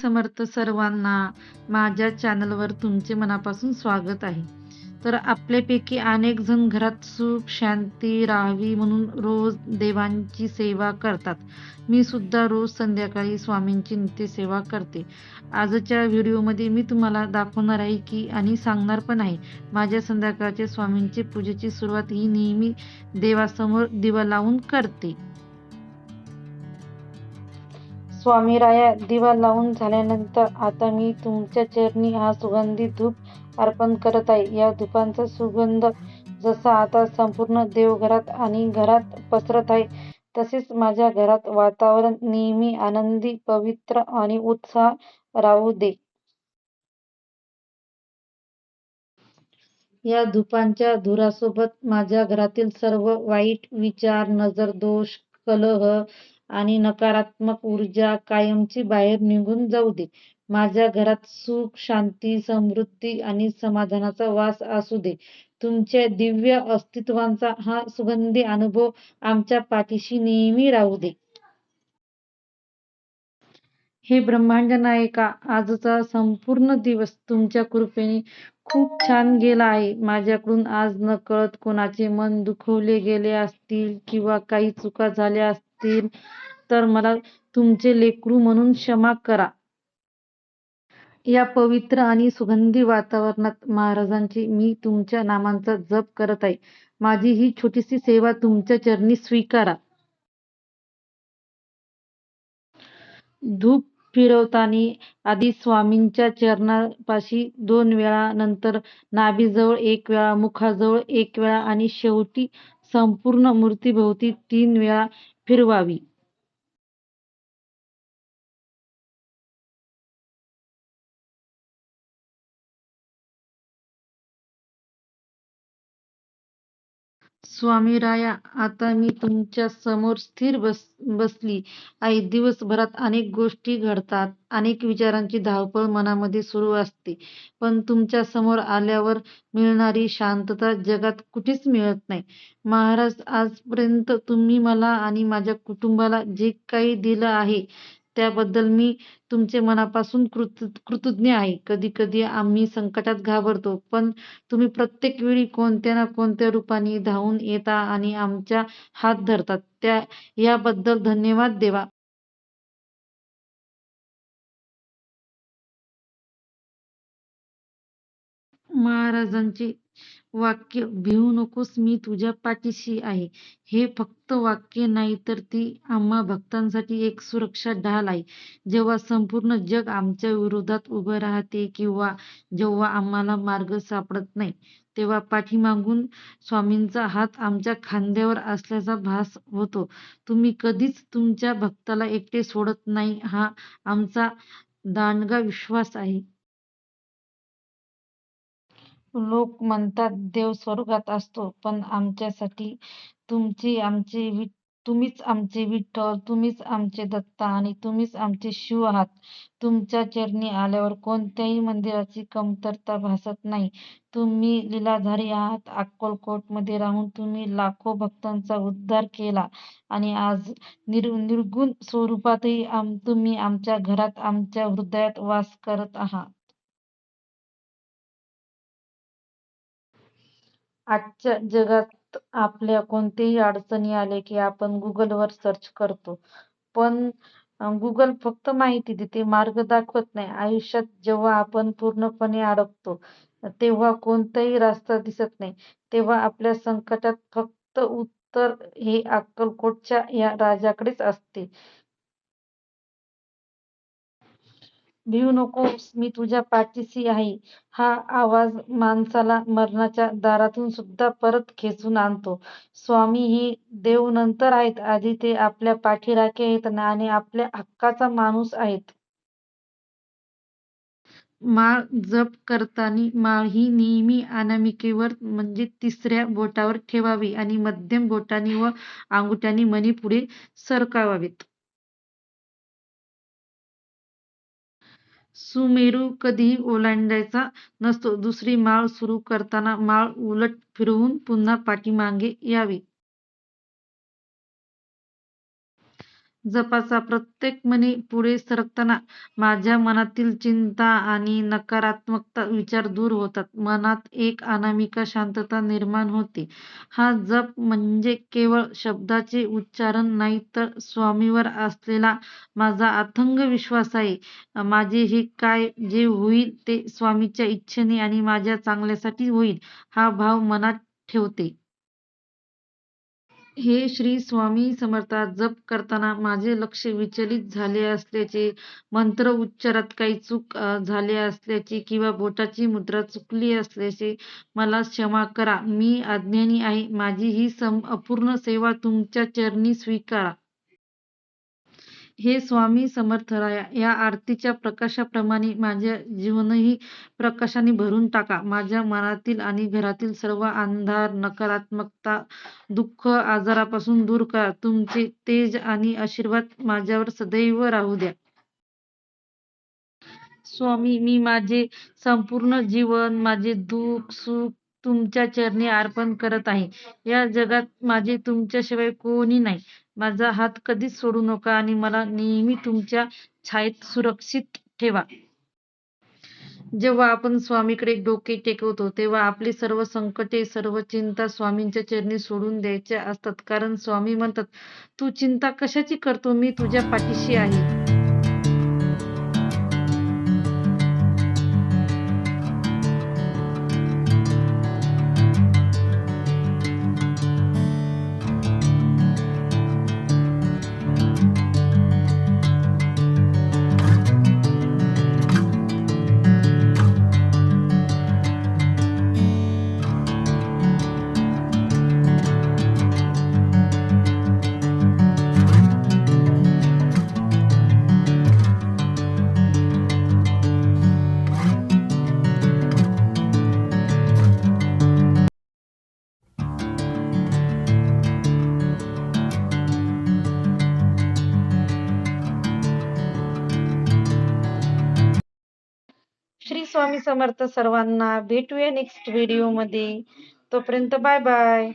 समर्थ सर्वांना. माझ्या चॅनलवर तुमचे मनापासून स्वागत आहे. तर आपल्यापैकी अनेक जण घरात सुख शांती राहावी म्हणून रोज देवांची सेवा करतात. मी सुद्धा रोज संध्याकाळी स्वामींची नित्यसेवा करते. आजच्या व्हिडिओमध्ये मी तुम्हाला दाखवणार आहे की आणि सांगणार पण आहे, माझ्या संध्याकाळच्या स्वामींची पूजेची सुरुवात ही नेहमी देवासमोर दिवा लावून करते. स्वामीराया, दिवा लावून झाल्यानंतर आता मी तुमच्या चरणी हा सुगंधी धूप अर्पण करत आहे. या धूपांचा सुगंध जसा आता संपूर्ण देवघरात आणि घरात पसरत आहे, तसेच माझ्या घरात वातावरण नेहमी आनंदी, पवित्र आणि उत्साह राहू दे. या धुपांच्या धुरासोबत माझ्या घरातील सर्व वाईट विचार, नजर दोष, कलह आणि नकारात्मक ऊर्जा कायमची बाहेर निघून जाऊ दे. माझ्या घरात सुख शांती समृद्धी आणि समाधानाचा वास असू दे. तुमच्या दिव्य अस्तित्वाचा हा सुगंधी अनुभव आमच्या पाठीशी नेहमी राहू दे. हे ब्रह्मांड नायका, आजचा संपूर्ण दिवस तुमच्या कृपेने खूप छान गेला आहे. माझ्याकडून आज नकळत कोणाचे मन दुखवले गेले असतील किंवा काही चुका झाल्या असतील तर मला तुमचे लेकरू म्हणून क्षमा करा. या पवित्र आणि सुगंधी वातावरणात महाराजांची मी तुमच्या नामांचा जप करत आहे. माझी ही छोटीशी सेवा तुमच्या चरणी स्वीकारा. धूप फिरवताना आधी स्वामींच्या चरणापाशी 2 वेळा, नंतर नाभीजवळ 1 वेळा, मुखाजवळ 1 वेळा आणि शेवटी संपूर्ण मूर्तीभोवती 3 वेळा फिरवावी. स्वामीराया, आता मी तुमच्या समोर स्थिर बसली आहे. दिवसभरात अनेक गोष्टी घडतात, अनेक विचारांची धावपळ मनामध्ये सुरू असते, पण तुमच्या समोर आल्यावर मिळणारी शांतता जगात कुठेच मिळत नाही. महाराज, आजपर्यंत तुम्ही मला आणि माझ्या कुटुंबाला जे काही दिलं आहे त्याबद्दल मी तुमचे मनापासून कृतज्ञ आहे. कधी कधी आम्ही संकटात घाबरतो, पण तुम्ही प्रत्येक वेळी कोणत्या ना कोणत्या रूपाने धावून येता आणि आमच्या हात धरतात. याबद्दल धन्यवाद देवा. महाराजांचे वाक्य, भिवू नकोस, मी तुझ्या पाठीशी आहे, हे फक्त वाक्य नाही तर ती आम्हा भक्तांसाठी एक सुरक्षा ढाल आहे. जेव्हा संपूर्ण जग आमच्या विरोधात उभं राहते किंवा जेव्हा आम्हाला मार्ग सापडत नाही, तेव्हा पाठीमागून स्वामींचा हात आमच्या खांद्यावर असल्याचा भास होतो. तुम्ही कधीच तुमच्या भक्ताला एकटे सोडत नाही, हा आमचा दांडगा विश्वास आहे. लोक म्हणतात देव स्वर्गात असतो, पण आमच्यासाठी तुम्हीच आमचे विठ्ठल, तुम्हीच आमचे दत्ता आणि तुम्हीच आमचे शिव आहात. तुमच्या चरणी आल्यावर कोणत्याही मंदिराची कमतरता भासत नाही. तुम्ही लीलाधारी आहात. अक्कलकोटमध्ये राहून तुम्ही लाखो भक्तांचा उद्धार केला आणि आज निर्गुण स्वरूपातही तुम्ही आमच्या घरात, आमच्या हृदयात वास करत आहात. आजच्या जगात आपल्या कोणत्याही अडचणी आल्या की आपण गुगलवर सर्च करतो, पण गुगल फक्त माहिती देते, मार्ग दाखवत नाही. आयुष्यात जेव्हा आपण पूर्णपणे अडकतो, तेव्हा कोणताही रस्ता दिसत नाही, तेव्हा आपल्या संकटात फक्त उत्तर हे अक्कलकोटच्या या राजाकडेच असते. भिवू नकोस, मी तुझ्या पाठीशी आहे, हा आवाज माणसाला मरणाच्या दारातून सुद्धा परत खेचून आणतो. स्वामी हे देव नंतर आहेत, आधी ते आपल्या पाठीराखे आहेत आणि आपल्या हक्काचा माणूस आहेत. माळ जप करताना माळ ही नेहमी अनामिकेवर म्हणजे 3ऱ्या बोटावर ठेवावी आणि मध्यम बोटाने व अंगठ्याने मणी पुढे सरकवावेत. सुमेरू कधीही ओलांडायचा नसतो. दुसरी माळ सुरू करताना माळ उलट फिरवून पुन्हा पाठीमागे यावी. जपाचा प्रत्येक म्हणी पुढे सरकताना माझ्या मनातील चिंता आणि नकारात्मक विचार दूर होतात. मनात एक अनामिका शांतता निर्माण होते. हा जप म्हणजे केवळ शब्दाचे उच्चारण नाही, तर स्वामीवर असलेला माझा अथंग विश्वास आहे. माझे हे काय जे होईल ते स्वामीच्या इच्छेने आणि माझ्या चांगल्यासाठी होईल, हा भाव मनात ठेवते. हे श्री स्वामी समर्थात जप करताना माझे लक्ष विचलित झाले असल्याचे, मंत्र उच्चारात काही चूक झाले असल्याचे किंवा बोटाची मुद्रा चुकली असल्याचे मला क्षमा करा. मी अज्ञानी आहे. माझी ही अपूर्ण सेवा तुमच्या चरणी स्वीकारा. हे स्वामी समर्थराया, या आरतीच्या प्रकाशाप्रमाणे माझे जीवनही प्रकाशाने भरून टाका. माझ्या मनातील आणि घरातील सर्व अंधार, नकारात्मकता, दुःख, आजारापासून दूर करा. तुमचे तेज आणि आशीर्वाद माझ्यावर सदैव राहू द्या. स्वामी, मी माझे संपूर्ण जीवन, माझे दुःख सुख तुमच्या चरणी अर्पण करत आहे. या जगात माझे तुमच्याशिवाय कोणी नाही. माझा हात कधीच सोडू नका आणि मला नेहमी तुमच्या छायेत सुरक्षित ठेवा. जेव्हा आपण स्वामीकडे डोके टेकवतो, तेव्हा आपली सर्व संकटे, सर्व चिंता स्वामींच्या चरणी सोडून द्यायच्या असतात. कारण स्वामी म्हणतात, तू चिंता कशाची करतो? मी तुझ्या पाठीशी आहे. श्री स्वामी समर्थ सर्वांना. भेटूया नेक्स्ट व्हिडिओमध्ये. तोपर्यंत बाय बाय.